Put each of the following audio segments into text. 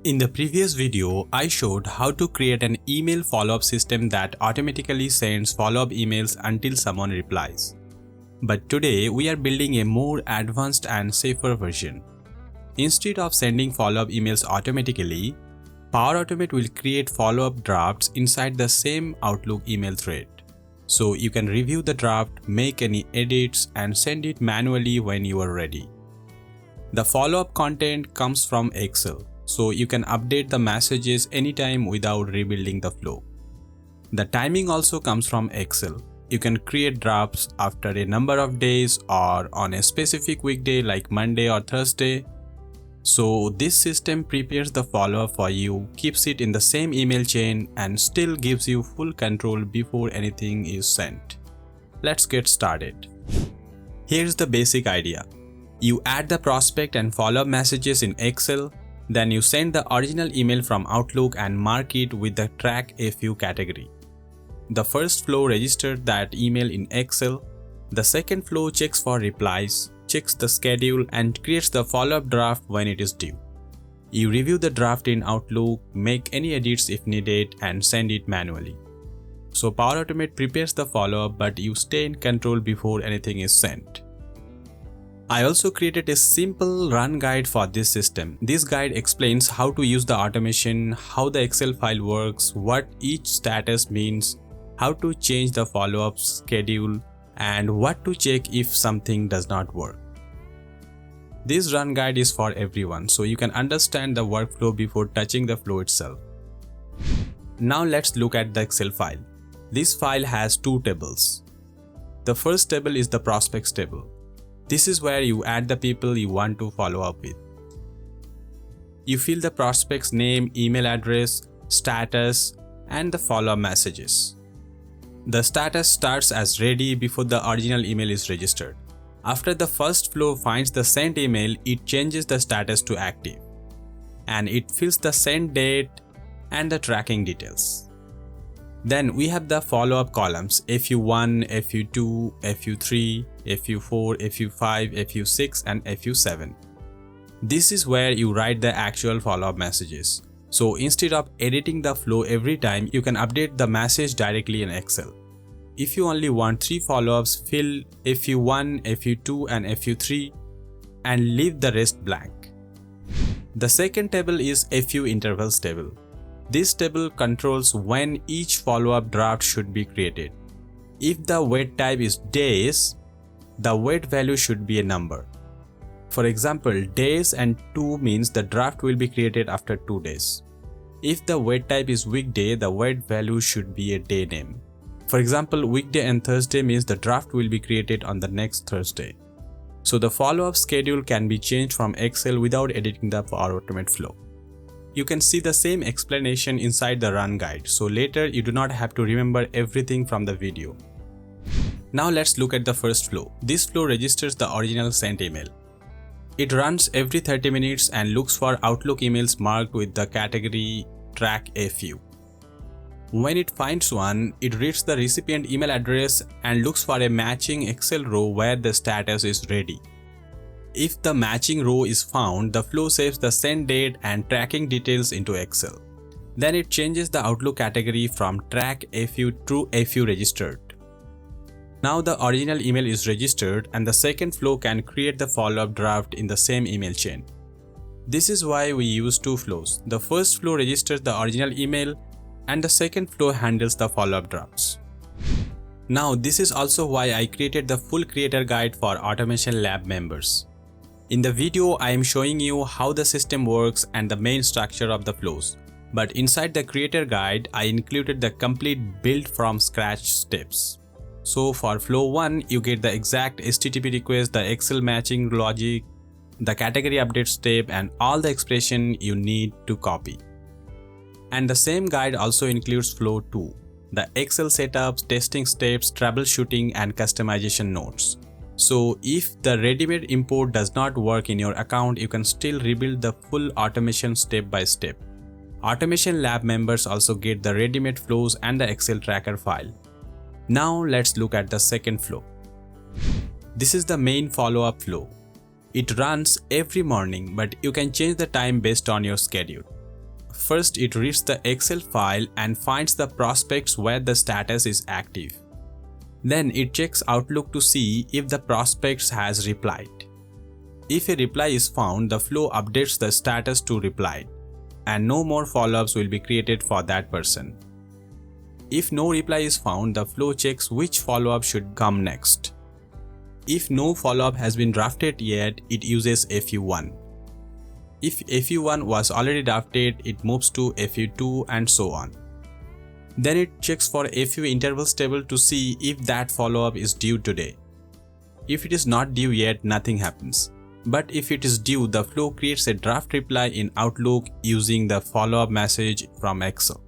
In the previous video, I showed how to create an email follow-up system that automatically sends follow-up emails until someone replies. But today, we are building a more advanced and safer version. Instead of sending follow-up emails automatically, Power Automate will create follow-up drafts inside the same Outlook email thread. So you can review the draft, make any edits, and send it manually when you are ready. The follow-up content comes from Excel, so you can update the messages anytime without rebuilding the flow. The timing also comes from Excel. You can create drafts after a number of days or on a specific weekday like Monday or Thursday. So this system prepares the follow-up for you, keeps it in the same email chain, and still gives you full control before anything is sent. Let's get started. Here's the basic idea. You add the prospect and follow-up messages in Excel, then you send the original email from Outlook and mark it with the Track a Few category. The first flow registers that email in Excel. The second flow checks for replies, checks the schedule, and creates the follow-up draft when it is due. You review the draft in Outlook, make any edits if needed, and send it manually. So Power Automate prepares the follow-up, but you stay in control before anything is sent. I also created a simple run guide for this system. This guide explains how to use the automation, how the Excel file works, what each status means, how to change the follow-up schedule, and what to check if something does not work. This run guide is for everyone, so you can understand the workflow before touching the flow itself. Now let's look at the Excel file. This file has two tables. The first table is the prospects table. This is where you add the people you want to follow up with. You fill the prospect's name, email address, status, and the follow-up messages. The status starts as ready before the original email is registered. After the first flow finds the sent email, it changes the status to active. And it fills the send date and the tracking details. Then we have the follow-up columns FU1, FU2, FU3, FU4, FU5, FU6, and FU7. This is where you write the actual follow-up messages. So instead of editing the flow every time, you can update the message directly in Excel. If you only want 3 follow-ups, fill FU1, FU2, and FU3 and leave the rest blank. The second table is FU intervals table. This table controls when each follow-up draft should be created. If the wait type is days, the wait value should be a number. For example, days and 2 means the draft will be created after 2 days. If the wait type is weekday, the wait value should be a day name. For example, weekday and Thursday means the draft will be created on the next Thursday. So the follow-up schedule can be changed from Excel without editing the Power Automate flow. You can see the same explanation inside the run guide, so later you do not have to remember everything from the video. Now let's look at the first flow. This flow registers the original sent email. It runs every 30 minutes and looks for Outlook emails marked with the category Track a Few. When it finds one, it reads the recipient email address and looks for a matching Excel row where the status is ready. If the matching row is found, the flow saves the send date and tracking details into Excel. Then it changes the Outlook category from Track a Few to a Few registered. Now the original email is registered and the second flow can create the follow-up draft in the same email chain. This is why we use 2 flows. The first flow registers the original email and the second flow handles the follow-up drafts. Now this is also why I created the full creator guide for Automation Lab members. In the video, I am showing you how the system works and the main structure of the flows. But inside the creator guide, I included the complete build from scratch steps. So for flow 1, you get the exact HTTP request, the Excel matching logic, the category update step, and all the expression you need to copy. And the same guide also includes flow 2, the Excel setups, testing steps, troubleshooting, and customization notes. So if the ready-made import does not work in your account, you can still rebuild the full automation step by step. Automation Lab members also get the ready-made flows and the Excel tracker file. Now let's look at the second flow. This is the main follow-up flow. It runs every morning, but you can change the time based on your schedule. first it reads the Excel file and finds the prospects where the status is active. Then it checks Outlook to see if the prospects has replied. If a reply is found, the flow updates the status to replied, and no more follow-ups will be created for that person. If no reply is found, the flow checks which follow-up should come next. If no follow-up has been drafted yet, it uses FU1. If FU1 was already drafted, it moves to FU2 and so on. Then it checks for FU intervals table to see if that follow-up is due today. If it is not due yet, nothing happens. But if it is due, the flow creates a draft reply in Outlook using the follow-up message from Excel.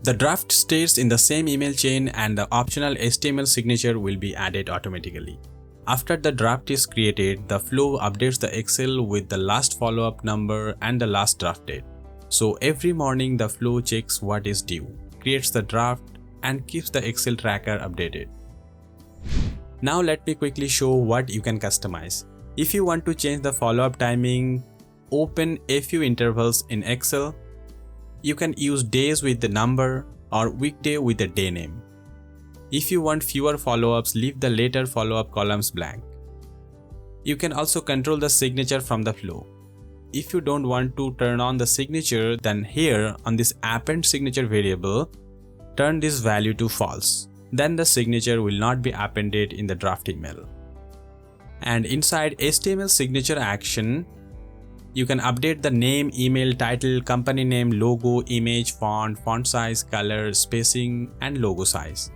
The draft stays in the same email chain and the optional HTML signature will be added automatically. After the draft is created, the flow updates the Excel with the last follow-up number and the last draft date. So every morning the flow checks what is due, creates the draft and keeps the Excel tracker updated. Now let me quickly show what you can customize. If you want to change the follow-up timing, open FU intervals in Excel. You can use days with the number or weekday with the day name. If you want fewer follow-ups, leave the later follow-up columns blank. You can also control the signature from the flow. If you don't want to turn on the signature, then here on this append signature variable, turn this value to false. Then the signature will not be appended in the draft email. And inside HTML signature action, you can update the name, email, title, company name, logo, image, font size, color, spacing, and logo size.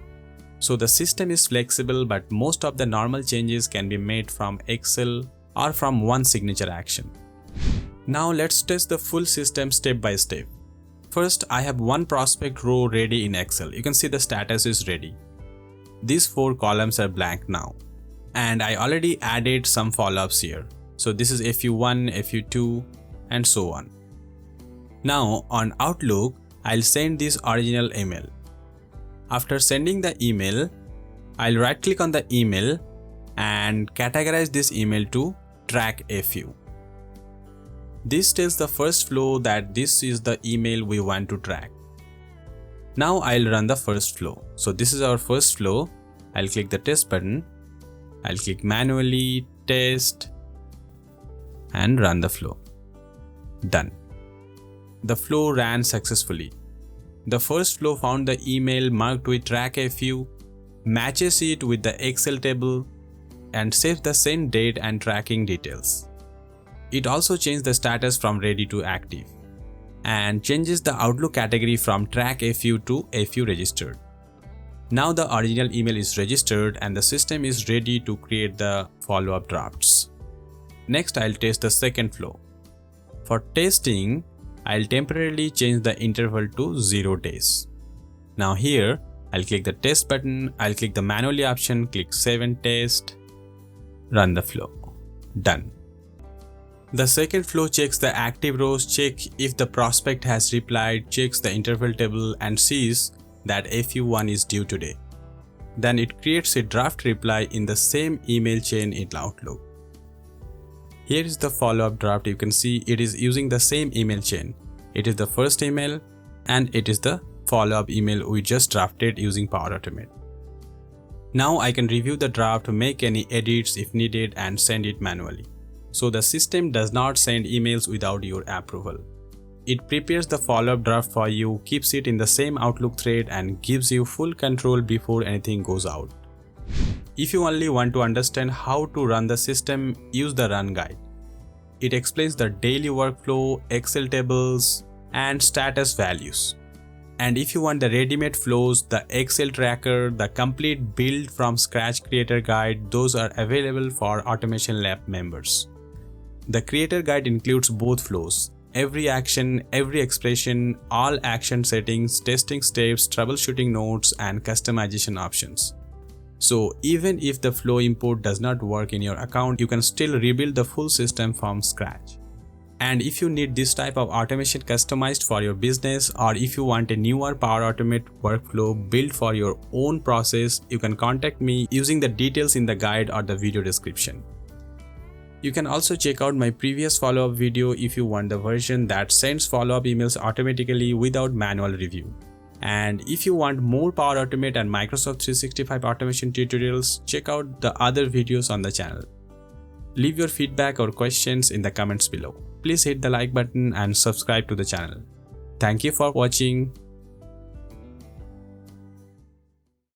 So the system is flexible, but most of the normal changes can be made from Excel or from one signature action. Now let's test the full system step by step. First, I have one prospect row ready in Excel. You can see the status is ready. These 4 columns are blank now. And I already added some follow-ups here. So this is FU1, FU2 and so on. Now on Outlook, I'll send this original email. After sending the email, I'll right click on the email and categorize this email to track FU. This tells the first flow that this is the email we want to track. Now I'll run the first flow. So this is our first flow. I'll click the test button. I'll click manually, test, and run the flow. Done. The flow ran successfully. The first flow found the email marked with track FU, matches it with the Excel table, and saves the send date and tracking details. It also changed the status from ready to active, and changes the Outlook category from track FU to FU registered. Now the original email is registered and the system is ready to create the follow-up drafts. Next, I'll test the second flow. For testing, I'll temporarily change the interval to 0 days. Now here, I'll click the test button, I'll click the manually option, click save and test, run the flow. Done. The second flow checks the active rows, check if the prospect has replied, checks the interval table and sees that FU1 is due today. Then it creates a draft reply in the same email chain in Outlook. Here is the follow-up draft. You can see it is using the same email chain. It is the first email and it is the follow-up email we just drafted using Power Automate. Now I can review the draft, make any edits if needed and send it manually. So the system does not send emails without your approval. It prepares the follow-up draft for you, keeps it in the same Outlook thread and gives you full control before anything goes out. If you only want to understand how to run the system, use the Run Guide. It explains the daily workflow, Excel tables, and status values. And if you want the ready-made flows, the Excel tracker, the complete build from scratch creator guide, those are available for Automation Lab members. The creator guide includes both flows, every action, every expression, all action settings, testing steps, troubleshooting notes, and customization options. So even if the flow import does not work in your account, you can still rebuild the full system from scratch. And if you need this type of automation customized for your business, or if you want a newer Power Automate workflow built for your own process, you can contact me using the details in the guide or the video description. You can also check out my previous follow-up video if you want the version that sends follow-up emails automatically without manual review. And if you want more Power Automate and Microsoft 365 automation tutorials, check out the other videos on the channel. Leave your feedback or questions in the comments below. Please hit the like button and subscribe to the channel. Thank you for watching.